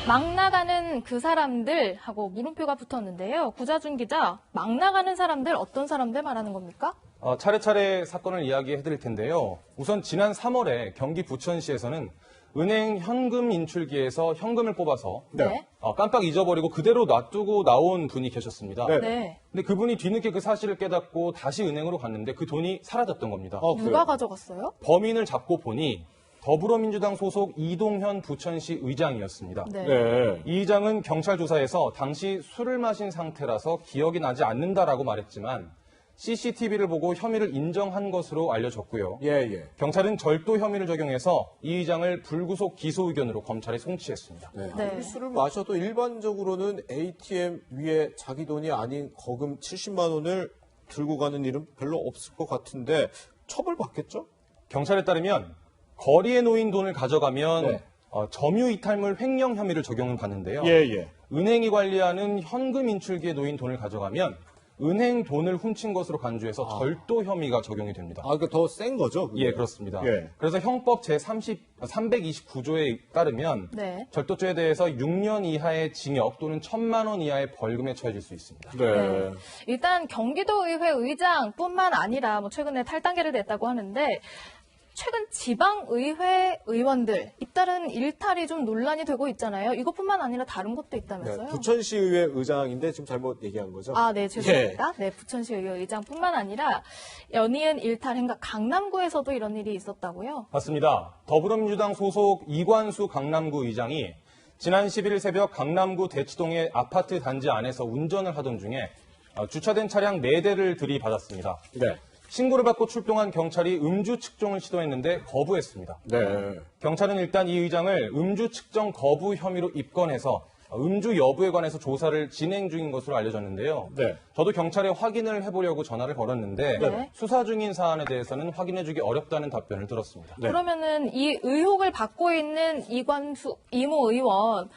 막 나가는 그 사람들 하고 물음표가 붙었는데요. 구자준 기자, 막 나가는 사람들 어떤 사람들 말하는 겁니까? 차례차례 사건을 이야기해드릴 텐데요. 우선 지난 3월에 경기 부천시에서는 은행 현금 인출기에서 현금을 뽑아서 네. 깜빡 잊어버리고 그대로 놔두고 나온 분이 계셨습니다. 네. 네. 근데 그분이 뒤늦게 그 사실을 깨닫고 다시 은행으로 갔는데 그 돈이 사라졌던 겁니다. 누가 가져갔어요? 범인을 잡고 보니 더불어민주당 소속 이동현 부천시 의장이었습니다. 네. 네. 이 의장은 경찰 조사에서 당시 술을 마신 상태라서 기억이 나지 않는다라고 말했지만 CCTV를 보고 혐의를 인정한 것으로 알려졌고요. 예. 경찰은 절도 혐의를 적용해서 이 의장을 불구속 기소 의견으로 검찰에 송치했습니다. 네. 네. 아무리 술을 마셔도 일반적으로는 ATM 위에 자기 돈이 아닌 거금 70만 원을 들고 가는 일은 별로 없을 것 같은데 처벌받겠죠? 경찰에 따르면 거리에 놓인 돈을 가져가면 네. 점유이탈물 횡령 혐의를 적용을 받는데요. 예. 은행이 관리하는 현금 인출기에 놓인 돈을 가져가면 은행 돈을 훔친 것으로 간주해서 절도 혐의가 적용이 됩니다. 그러니까 더 센 거죠? 그게? 예, 그렇습니다. 예. 그래서 형법 제329조에 따르면 네. 절도죄에 대해서 6년 이하의 징역 또는 1,000만 원 이하의 벌금에 처해질 수 있습니다. 네. 일단 경기도의회 의장뿐만 아니라 최근에 탈당계를 냈다고 하는데 최근 지방의회 의원들 잇따른 일탈이 좀 논란이 되고 있잖아요. 이것뿐만 아니라 다른 것도 있다면서요? 네. 부천시의회 의장인데 지금 잘못 얘기한 거죠? 네, 죄송합니다. 네, 부천시의회 의장뿐만 아니라 연이은 일탈 행각 강남구에서도 이런 일이 있었다고요? 맞습니다. 더불어민주당 소속 이관수 강남구 의장이 지난 11일 새벽 강남구 대치동의 아파트 단지 안에서 운전을 하던 중에 주차된 차량 4대를 들이받았습니다. 네. 신고를 받고 출동한 경찰이 음주 측정을 시도했는데 거부했습니다. 네. 경찰은 일단 이 의장을 음주 측정 거부 혐의로 입건해서 음주 여부에 관해서 조사를 진행 중인 것으로 알려졌는데요. 네. 저도 경찰에 확인을 해보려고 전화를 걸었는데 네. 수사 중인 사안에 대해서는 확인해주기 어렵다는 답변을 들었습니다. 네. 그러면은 이 의혹을 받고 있는 이관수 이모 의원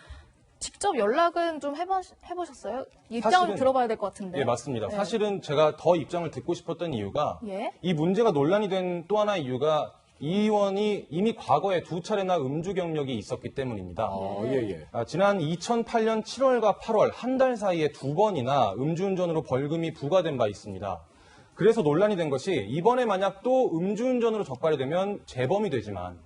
직접 연락은 좀 해보셨어요? 입장을 들어봐야 될 것 같은데. 예, 맞습니다. 네. 사실은 제가 더 입장을 듣고 싶었던 이유가 예. 이 문제가 논란이 된 또 하나의 이유가 이 의원이 이미 과거에 2차례나 음주 경력이 있었기 때문입니다. 예. 지난 2008년 7월과 8월 한 달 사이에 2번이나 음주운전으로 벌금이 부과된 바 있습니다. 그래서 논란이 된 것이 이번에 만약 또 음주운전으로 적발이 되면 재범이 되지만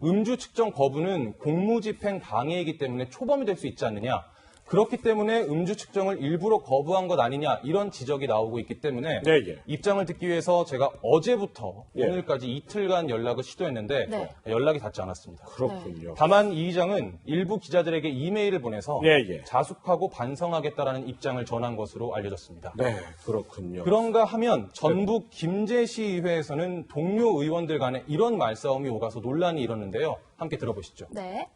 음주 측정 거부는 공무집행 방해이기 때문에 초범이 될 수 있지 않느냐. 그렇기 때문에 음주 측정을 일부러 거부한 것 아니냐 이런 지적이 나오고 있기 때문에 네. 입장을 듣기 위해서 제가 어제부터 예. 오늘까지 이틀간 연락을 시도했는데 네. 연락이 닿지 않았습니다. 그렇군요. 다만 이 의장은 일부 기자들에게 이메일을 보내서 예. 자숙하고 반성하겠다라는 입장을 전한 것으로 알려졌습니다. 네, 그렇군요. 그런가 하면 전북 김제시의회에서는 동료 의원들 간에 이런 말싸움이 오가서 논란이 일었는데요. 함께 들어보시죠. 네.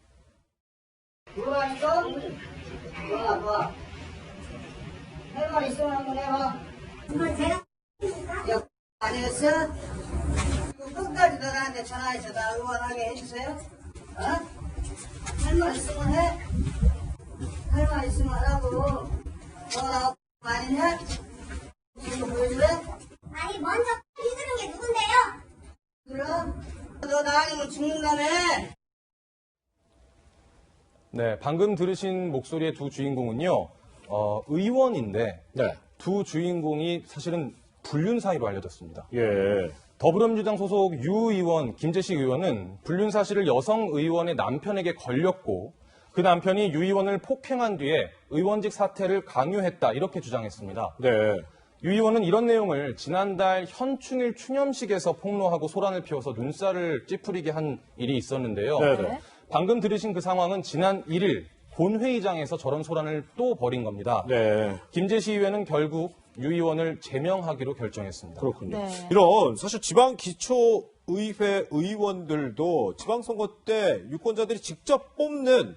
누가 있어? 봐. 할 말 있으면 한번 해봐. 이건 제가 여 아니었어? 끝까지 너한테 전화해서 나 응원하게 해주세요. 할 말 있으면 해. 할 말 있으면 하라고. 너나 아니냐? 이거 보여줄래? 아니 먼저 휘두른 게 누군데요? 그럼 너 나 아니면 죽는다며. 네, 방금 들으신 목소리의 두 주인공은요, 의원인데 네. 두 주인공이 사실은 불륜 사이로 알려졌습니다. 예. 더불어민주당 소속 유 의원, 김재식 의원은 불륜 사실을 여성 의원의 남편에게 걸렸고 그 남편이 유 의원을 폭행한 뒤에 의원직 사퇴를 강요했다 이렇게 주장했습니다. 네. 유 의원은 이런 내용을 지난달 현충일 추념식에서 폭로하고 소란을 피워서 눈살을 찌푸리게 한 일이 있었는데요. 네. 방금 들으신 그 상황은 지난 1일 본회의장에서 저런 소란을 또 벌인 겁니다. 네. 김제시의회는 결국 유 의원을 제명하기로 결정했습니다. 그렇군요. 네. 이런 사실 지방 기초의회 의원들도 지방선거 때 유권자들이 직접 뽑는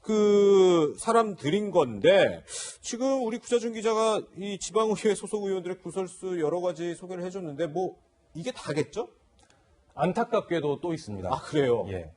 그 사람들인 건데 지금 우리 구자준 기자가 이 지방의회 소속 의원들의 구설수 여러 가지 소개를 해줬는데 뭐 이게 다겠죠? 안타깝게도 또 있습니다. 그래요? 예.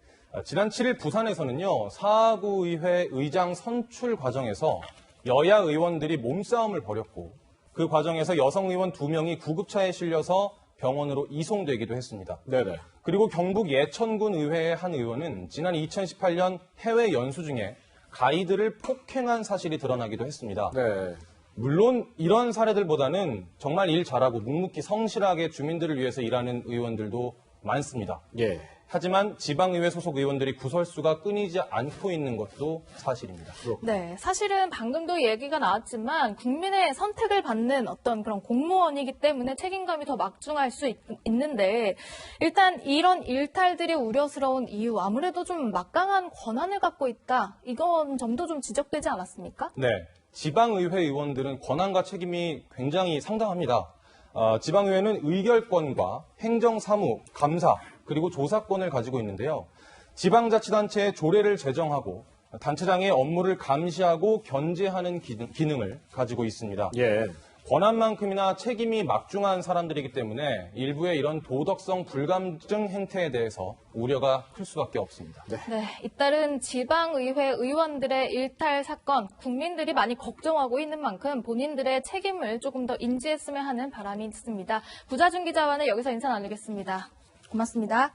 지난 7일 부산에서는요, 사구의회 의장 선출 과정에서 여야 의원들이 몸싸움을 벌였고 그 과정에서 여성 의원 2명이 구급차에 실려서 병원으로 이송되기도 했습니다. 네네. 그리고 경북 예천군 의회의 한 의원은 지난 2018년 해외 연수 중에 가이드를 폭행한 사실이 드러나기도 했습니다. 네. 물론 이런 사례들보다는 정말 일 잘하고 묵묵히 성실하게 주민들을 위해서 일하는 의원들도 많습니다. 예. 하지만 지방의회 소속 의원들이 구설수가 끊이지 않고 있는 것도 사실입니다. 네, 사실은 방금도 얘기가 나왔지만 국민의 선택을 받는 어떤 그런 공무원이기 때문에 책임감이 더 막중할 수 있는데 일단 이런 일탈들이 우려스러운 이유 아무래도 좀 막강한 권한을 갖고 있다. 이건 점도 좀 지적되지 않았습니까? 네, 지방의회 의원들은 권한과 책임이 굉장히 상당합니다. 지방의회는 의결권과 행정사무, 감사, 그리고 조사권을 가지고 있는데요. 지방자치단체의 조례를 제정하고 단체장의 업무를 감시하고 견제하는 기능을 가지고 있습니다. 예. 권한만큼이나 책임이 막중한 사람들이기 때문에 일부의 이런 도덕성 불감증 행태에 대해서 우려가 클 수밖에 없습니다. 네, 잇따른 지방의회 의원들의 일탈 사건, 국민들이 많이 걱정하고 있는 만큼 본인들의 책임을 조금 더 인지했으면 하는 바람이 있습니다. 구자준 기자와는 여기서 인사 나누겠습니다. 고맙습니다.